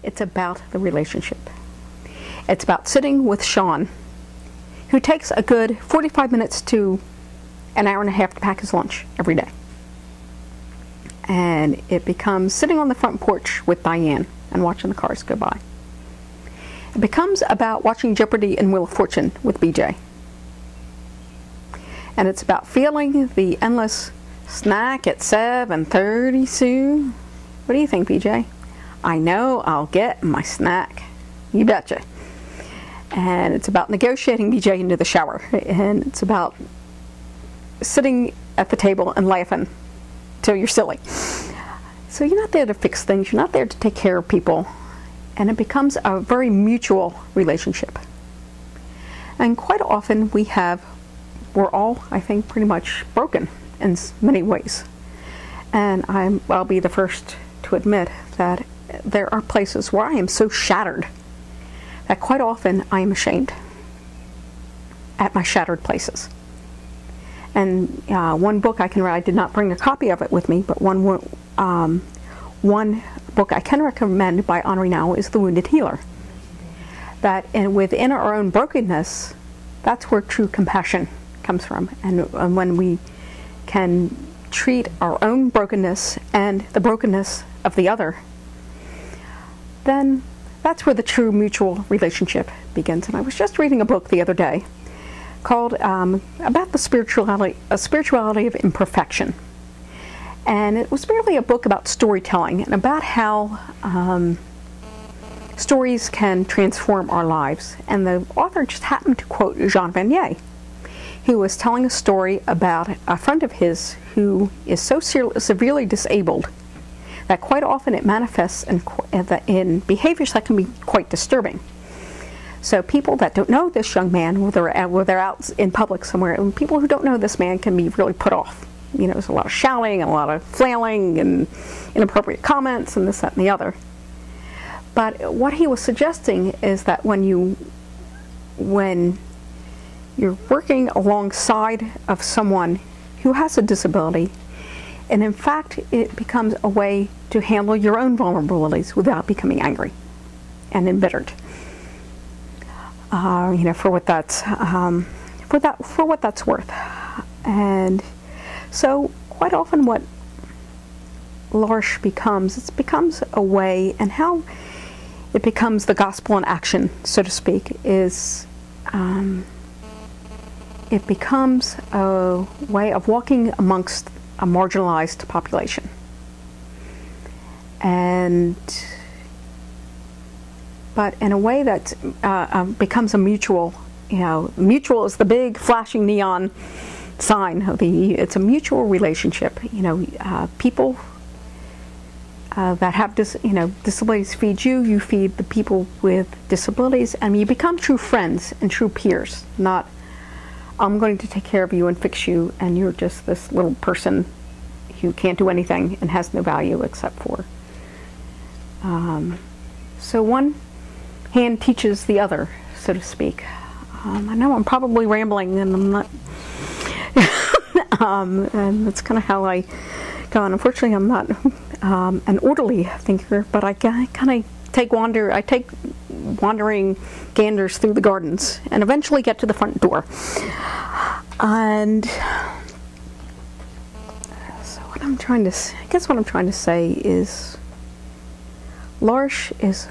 It's about the relationship. It's about sitting with Sean, who takes a good 45 minutes to an hour and a half to pack his lunch every day. And it becomes sitting on the front porch with Diane and watching the cars go by. It becomes about watching Jeopardy and Wheel of Fortune with BJ. And it's about feeling the endless snack at 7:30 soon. What do you think, BJ? I know I'll get my snack. You betcha. And it's about negotiating BJ into the shower. And it's about sitting at the table and laughing till you're silly. So you're not there to fix things. You're not there to take care of people. And it becomes a very mutual relationship. And quite often we're all, I think, pretty much broken in many ways. And I'll be the first to admit that there are places where I am so shattered that quite often I am ashamed at my shattered places. And one book I can read, I did not bring a copy of it with me, but one book I can recommend by Henri Nouwen is The Wounded Healer. That within our own brokenness, that's where true compassion comes from. And when we can treat our own brokenness and the brokenness of the other, then that's where the true mutual relationship begins. And I was just reading a book the other day called about the spirituality of imperfection. And it was really a book about storytelling and about how stories can transform our lives. And the author just happened to quote Jean Vanier, who was telling a story about a friend of his who is so severely disabled that quite often it manifests in behaviors that can be quite disturbing. So people that don't know this young man, whether they're out in public somewhere, and people who don't know this man can be really put off. You know, there's a lot of shouting, a lot of flailing, and inappropriate comments, and this, that, and the other. But what he was suggesting is that when you're working alongside of someone who has a disability, and in fact it becomes a way to handle your own vulnerabilities without becoming angry and embittered. You know, for what that's worth. And so quite often what L'Arche becomes a way, and how it becomes the gospel in action, so to speak, is it becomes a way of walking amongst a marginalized population. But in a way that becomes a mutual, you know, mutual is the big flashing neon sign of it's a mutual relationship. You know, people that have disabilities feed you, you feed the people with disabilities, and you become true friends and true peers, not I'm going to take care of you and fix you, and you're just this little person who can't do anything and has no value except for. So one hand teaches the other, so to speak. I know I'm probably rambling, and I'm not. And that's kind of how I go. And unfortunately, I'm not an orderly thinker, but I kind of take wandering ganders through the gardens, and eventually get to the front door. And so what I'm trying to say is, L'Arche is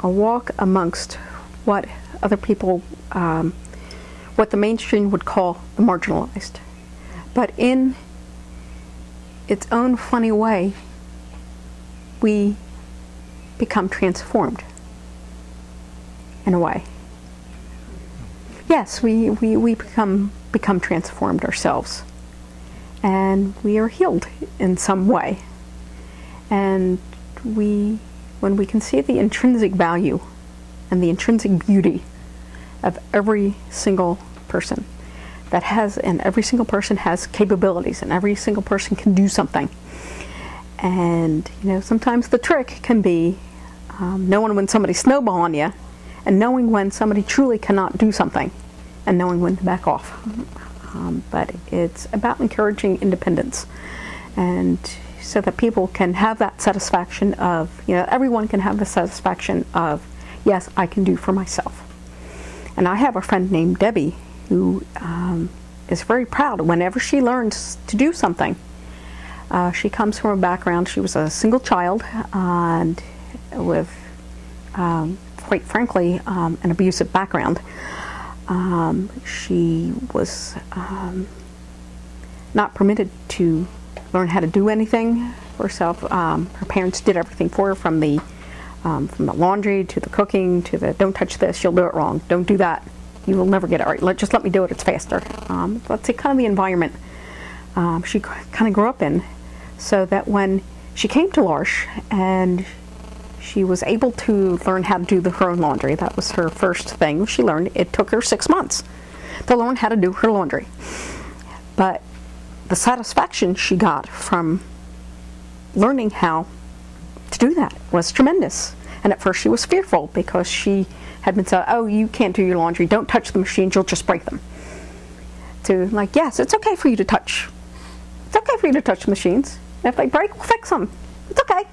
a walk amongst what other people, what the mainstream would call the marginalized. But in its own funny way, we become transformed, in a way. Yes, we become transformed ourselves, and we are healed in some way. And when we can see the intrinsic value and the intrinsic beauty of every single person and every single person has capabilities, and every single person can do something. And you know, sometimes the trick can be knowing when somebody's snowballing you, and knowing when somebody truly cannot do something, and knowing when to back off. But it's about encouraging independence. And so that people can have that satisfaction of, everyone can have the satisfaction of, yes, I can do for myself. And I have a friend named Debbie who is very proud whenever she learns to do something. She comes from a background, she was a single child and with, quite frankly, an abusive background. She was not permitted to learn how to do anything for herself. Her parents did everything for her, from the laundry to the cooking to the don't touch this, you'll do it wrong, don't do that, you will never get it right, just let me do it, it's faster. That's kind of the environment she kind of grew up in, so that when she came to L'Arche and she was able to learn how to do her own laundry, that was her first thing she learned. It took her 6 months to learn how to do her laundry. But the satisfaction she got from learning how to do that was tremendous. And at first she was fearful because she had been said, oh, you can't do your laundry, don't touch the machines, you'll just break them. To like, yes, it's okay for you to touch. It's okay for you to touch the machines. If they break, we'll fix them. It's okay.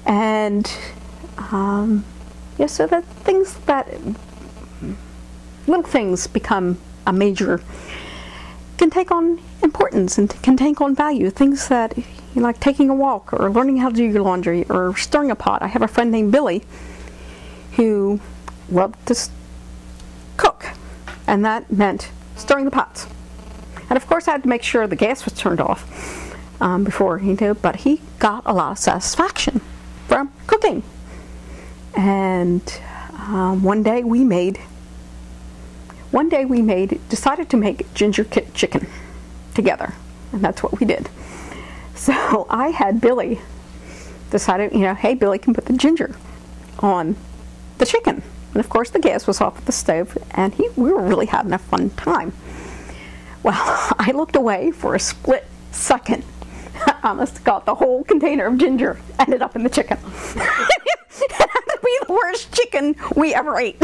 And so that little things become a major, can take on importance and can take on value. Things that, like taking a walk or learning how to do your laundry or stirring a pot. I have a friend named Billy who loved to cook, and that meant stirring the pots. And of course I had to make sure the gas was turned off before he did, but he got a lot of satisfaction from cooking. And one day we decided to make ginger chicken together, and that's what we did. So I had Billy decided, hey, Billy can put the ginger on the chicken. And of course the gas was off at the stove, and we were really having a fun time. Well, I looked away for a split second. Honest to God, the whole container of ginger ended up in the chicken. It had to be the worst chicken we ever ate.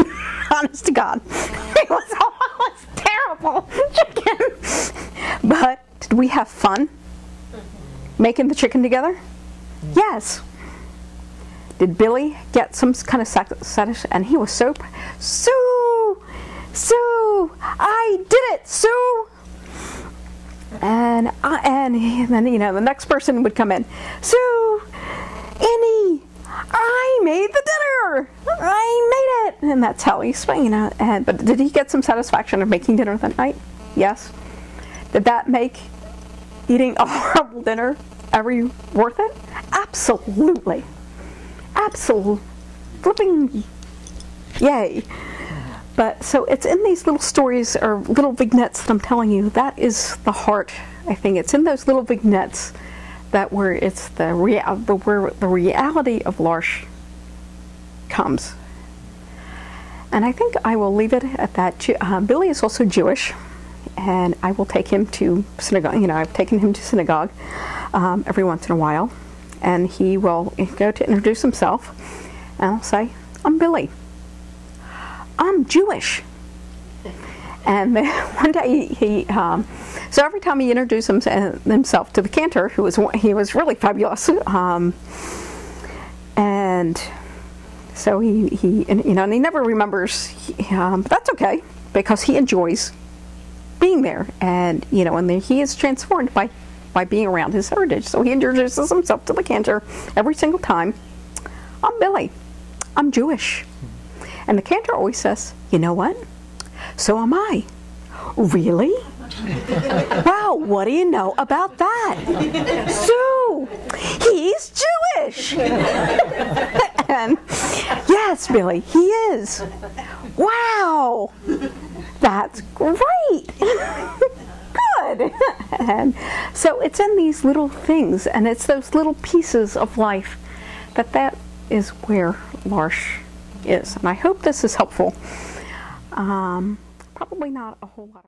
Honest to God. It was terrible chicken. But did we have fun making the chicken together? Yes. Did Billy get some kind of satisfaction? And he was so, Sue, I did it, Sue. And then the next person would come in, Sue, Annie, I made the dinner. I made it. And that's how he's, but did he get some satisfaction of making dinner that night? Yes. Did that make eating a horrible dinner ever worth it? Absolutely. Absolutely. Flipping yay. But so it's in these little stories or little vignettes that I'm telling you, that is the heart, I think. It's in those little vignettes that where it's where the reality of L'Arche comes. And I think I will leave it at that. Billy is also Jewish, and I will take him to synagogue. I've taken him to synagogue every once in a while, and he will go to introduce himself, and I'll say, I'm Billy. I'm Jewish. And then one day so every time he introduced himself to the cantor, he was really fabulous, and so he and he never remembers, but that's okay because he enjoys being there, and and he is transformed by being around his heritage. So he introduces himself to the cantor every single time. I'm Billy. I'm Jewish. And the cantor always says, you know what? So am I. Really? Wow, what do you know about that? So, he's Jewish. And yes, Billy, he is. Wow, that's great. Good. And so it's in these little things, and it's those little pieces of life that is where L'Arche is. And I hope this is helpful. Probably not a whole lot.